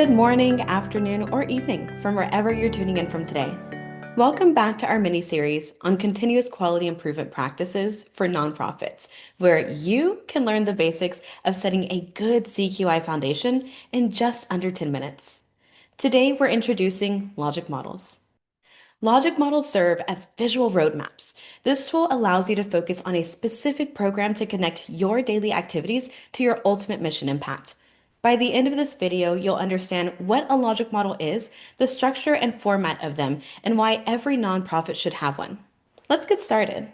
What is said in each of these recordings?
Good morning, afternoon, or evening from wherever you're tuning in from today. Welcome back to our mini series on continuous quality improvement practices for nonprofits, where you can learn the basics of setting a good CQI foundation in just under 10 minutes. Today, we're introducing logic models. Logic models serve as visual roadmaps. This tool allows you to focus on a specific program to connect your daily activities to your ultimate mission impact. By the end of this video, you'll understand what a logic model is, the structure and format of them, and why every nonprofit should have one. Let's get started.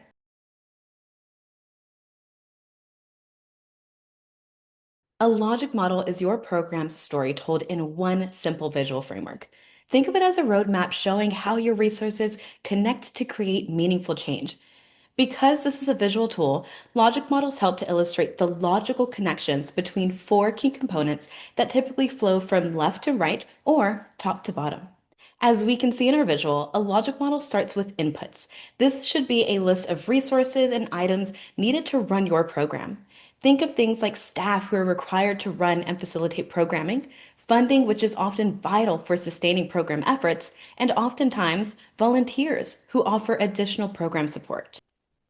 A logic model is your program's story told in one simple visual framework. Think of it as a roadmap showing how your resources connect to create meaningful change. Because this is a visual tool, logic models help to illustrate the logical connections between four key components that typically flow from left to right or top to bottom. As we can see in our visual, a logic model starts with inputs. This should be a list of resources and items needed to run your program. Think of things like staff who are required to run and facilitate programming, funding, which is often vital for sustaining program efforts, and oftentimes volunteers who offer additional program support.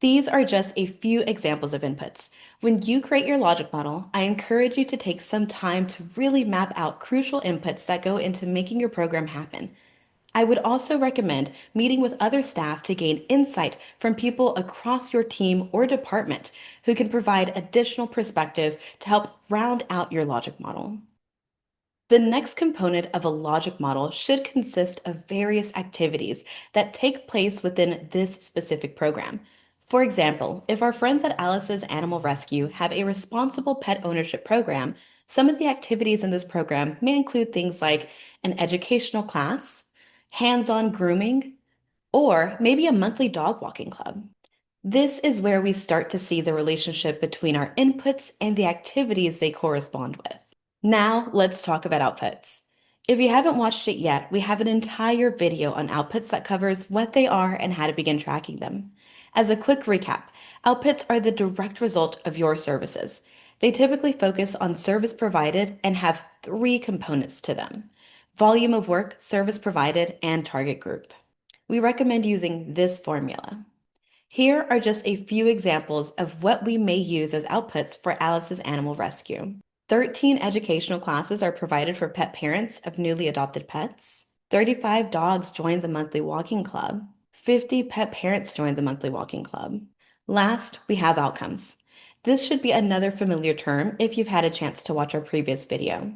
These are just a few examples of inputs. When you create your logic model, I encourage you to take some time to really map out crucial inputs that go into making your program happen. I would also recommend meeting with other staff to gain insight from people across your team or department who can provide additional perspective to help round out your logic model. The next component of a logic model should consist of various activities that take place within this specific program. For example, if our friends at Alice's Animal Rescue have a responsible pet ownership program, some of the activities in this program may include things like an educational class, hands-on grooming, or maybe a monthly dog walking club. This is where we start to see the relationship between our inputs and the activities they correspond with. Now, let's talk about outputs. If you haven't watched it yet, we have an entire video on outputs that covers what they are and how to begin tracking them. As a quick recap, outputs are the direct result of your services. They typically focus on service provided and have three components to them: volume of work, service provided, and target group. We recommend using this formula. Here are just a few examples of what we may use as outputs for Alice's Animal Rescue. 13 educational classes are provided for pet parents of newly adopted pets. 35 dogs joined the monthly walking club. 50 pet parents joined the monthly walking club. Last, we have outcomes. This should be another familiar term if you've had a chance to watch our previous video.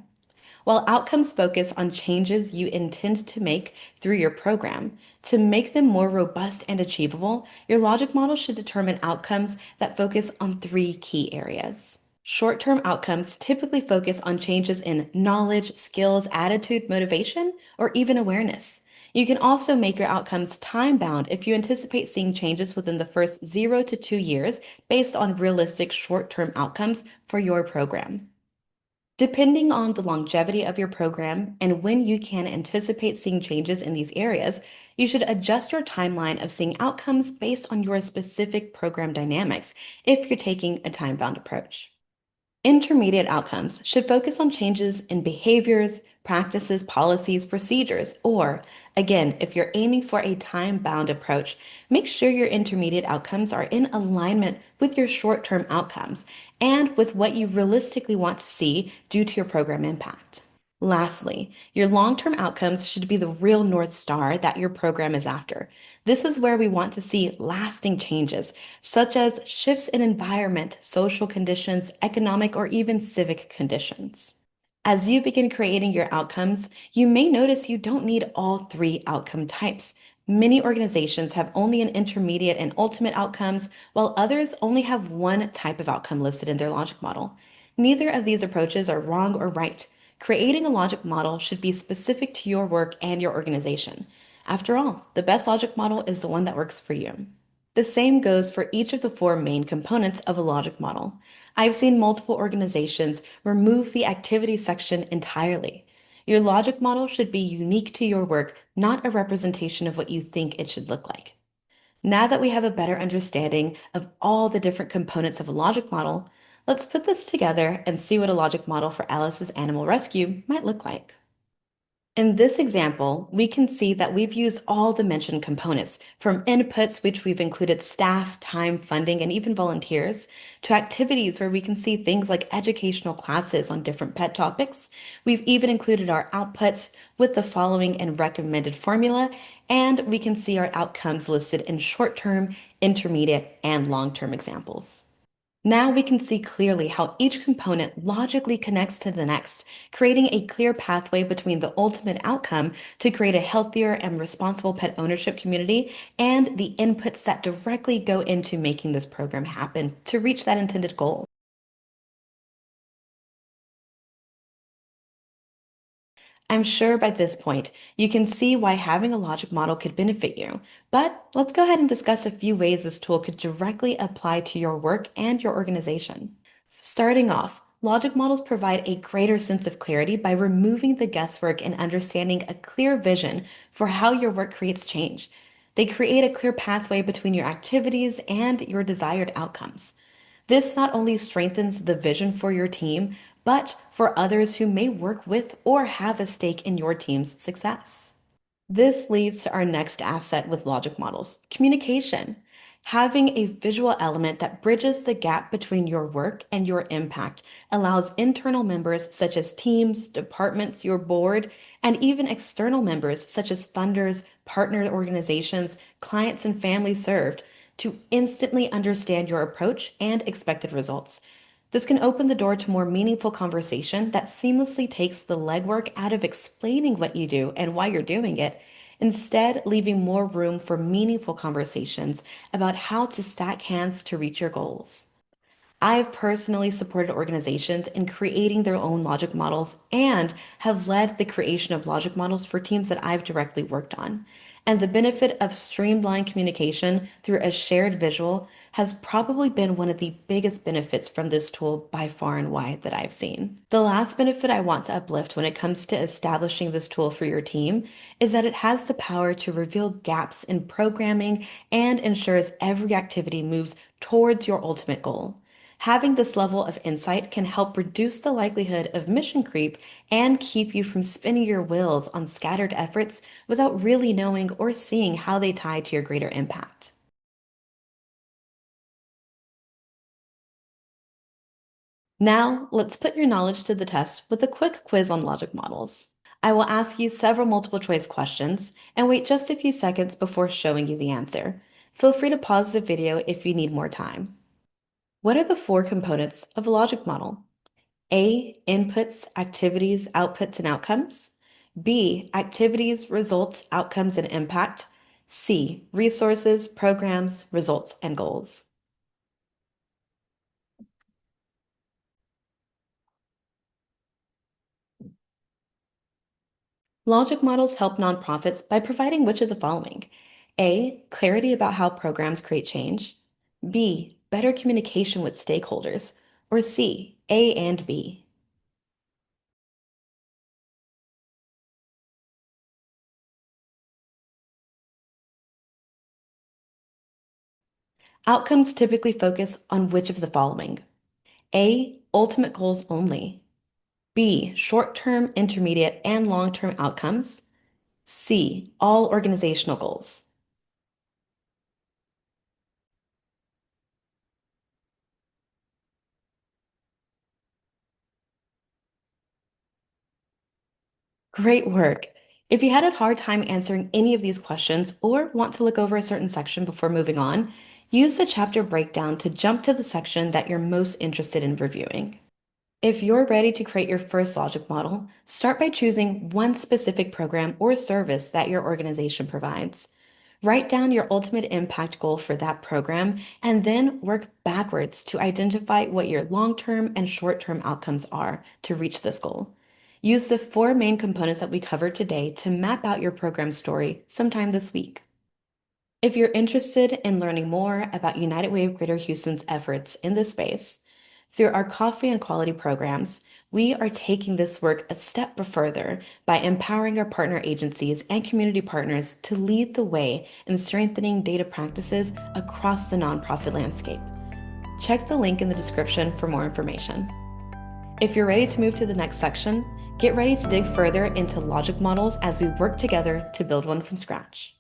While outcomes focus on changes you intend to make through your program, to make them more robust and achievable, your logic model should determine outcomes that focus on three key areas. Short-term outcomes typically focus on changes in knowledge, skills, attitude, motivation, or even awareness. You can also make your outcomes time-bound if you anticipate seeing changes within the first 0 to 2 years based on realistic short-term outcomes for your program. Depending on the longevity of your program and when you can anticipate seeing changes in these areas, you should adjust your timeline of seeing outcomes based on your specific program dynamics if you're taking a time-bound approach. Intermediate outcomes should focus on changes in behaviors, practices, policies, procedures, or, again, if you're aiming for a time-bound approach, make sure your intermediate outcomes are in alignment with your short-term outcomes and with what you realistically want to see due to your program impact. Lastly, your long-term outcomes should be the real North Star that your program is after. This is where we want to see lasting changes, such as shifts in environment, social conditions, economic, or even civic conditions. As you begin creating your outcomes, you may notice you don't need all three outcome types. Many organizations have only an intermediate and ultimate outcomes, while others only have one type of outcome listed in their logic model. Neither of these approaches are wrong or right. Creating a logic model should be specific to your work and your organization. After all, the best logic model is the one that works for you. The same goes for each of the four main components of a logic model. I've seen multiple organizations remove the activity section entirely. Your logic model should be unique to your work, not a representation of what you think it should look like. Now that we have a better understanding of all the different components of a logic model, let's put this together and see what a logic model for Alice's Animal Rescue might look like. In this example, we can see that we've used all the mentioned components, from inputs, which we've included staff, time, funding, and even volunteers, to activities where we can see things like educational classes on different pet topics. We've even included our outputs with the following and recommended formula, and we can see our outcomes listed in short-term, intermediate, and long-term examples. Now we can see clearly how each component logically connects to the next, creating a clear pathway between the ultimate outcome to create a healthier and responsible pet ownership community and the inputs that directly go into making this program happen to reach that intended goal. I'm sure by this point you can see why having a logic model could benefit you, but let's go ahead and discuss a few ways this tool could directly apply to your work and your organization. Starting off, logic models provide a greater sense of clarity by removing the guesswork and understanding a clear vision for how your work creates change. They create a clear pathway between your activities and your desired outcomes. This not only strengthens the vision for your team, but for others who may work with or have a stake in your team's success. This leads to our next asset with logic models, communication. Having a visual element that bridges the gap between your work and your impact allows internal members such as teams, departments, your board, and even external members such as funders, partner organizations, clients, and families served to instantly understand your approach and expected results. This can open the door to more meaningful conversation that seamlessly takes the legwork out of explaining what you do and why you're doing it, instead, leaving more room for meaningful conversations about how to stack hands to reach your goals. I've personally supported organizations in creating their own logic models and have led the creation of logic models for teams that I've directly worked on. And the benefit of streamlined communication through a shared visual has probably been one of the biggest benefits from this tool by far and wide that I've seen. The last benefit I want to uplift when it comes to establishing this tool for your team is that it has the power to reveal gaps in programming and ensures every activity moves towards your ultimate goal. Having this level of insight can help reduce the likelihood of mission creep and keep you from spinning your wheels on scattered efforts without really knowing or seeing how they tie to your greater impact. Now, let's put your knowledge to the test with a quick quiz on logic models. I will ask you several multiple choice questions and wait just a few seconds before showing you the answer. Feel free to pause the video if you need more time. What are the four components of a logic model? A, inputs, activities, outputs, and outcomes. B, activities, results, outcomes, and impact. C, resources, programs, results, and goals. Logic models help nonprofits by providing which of the following? A, clarity about how programs create change. B, better communication with stakeholders. Or C, A and B. Outcomes typically focus on which of the following? A, ultimate goals only. B, short-term, intermediate, and long-term outcomes. C, all organizational goals. Great work. If you had a hard time answering any of these questions or want to look over a certain section before moving on, use the chapter breakdown to jump to the section that you're most interested in reviewing. If you're ready to create your first logic model, start by choosing one specific program or service that your organization provides. Write down your ultimate impact goal for that program and then work backwards to identify what your long-term and short-term outcomes are to reach this goal. Use the four main components that we covered today to map out your program story sometime this week. If you're interested in learning more about United Way of Greater Houston's efforts in this space, through our coffee and quality programs, we are taking this work a step further by empowering our partner agencies and community partners to lead the way in strengthening data practices across the nonprofit landscape. Check the link in the description for more information. If you're ready to move to the next section, Get ready to dig further into logic models as we work together to build one from scratch.